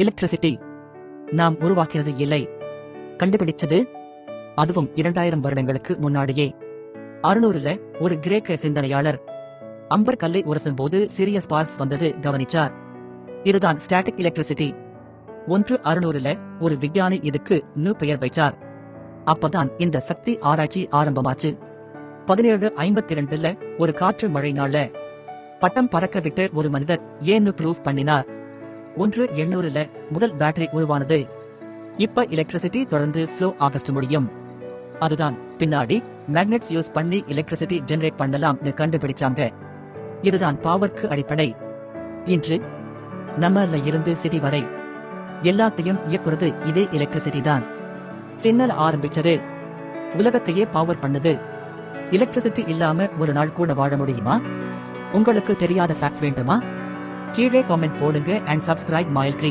Electricity நாம் உருவாக்கிறது இல்லை, கண்டுபிடிச்சது. அதுவும் 2000 வருடங்களுக்கு முன்னாடியே. 600ல ஒரு கிரேக்க சிந்தனையாளர் அம்பர் கல்லை உரசும் போது சிறிய ஸ்பார்க்ஸ் வந்தது கவனிச்சார். இதுதான் ஸ்டாட்டிக் எலக்ட்ரிசிட்டி. 600ல ஒரு விஞ்ஞானி இதுக்கு பெயர் வைச்சார். அப்பதான் இந்த சக்தி ஆராய்ச்சி ஆரம்பமாச்சு. 1752ல ஒரு காற்று மழை நாள்ல பட்டம் பறக்க விட்டு ஒரு மனிதர் ஏன்னு ப்ரூவ் பண்ணினார். 800ல முதல் பேட்டரி உருவானது. இப்ப எலக்ட்ரிசிட்டி தொடர்ந்து ஃப்ளோ ஆகஸ்ட் முடியும். அதுதான் பின்னாடி மேக்னெட்ஸ் யூஸ் பண்ணி எலக்ட்ரிசிட்டி ஜெனரேட் பண்ணலாம்னு கண்டுபிடிச்சாங்க. இதுதான் பவர்க்கு அடிப்படை. இன்று நம்மள இருந்து சிட்டி வரை எல்லாத்தையும் இயக்குறது இதே எலக்ட்ரிசிட்டி தான். சிக்னல் ஆரம்பிச்சது உலகத்தையே பவர் பண்ணுது. எலக்ட்ரிசிட்டி இல்லாம ஒரு நாள் கூட வாழ முடியுமா? உங்களுக்கு தெரியாத ஃபேக்ட்ஸ் வேண்டுமா? கீழே காமெண்ட் போடுங்க and subscribe Mile Tree.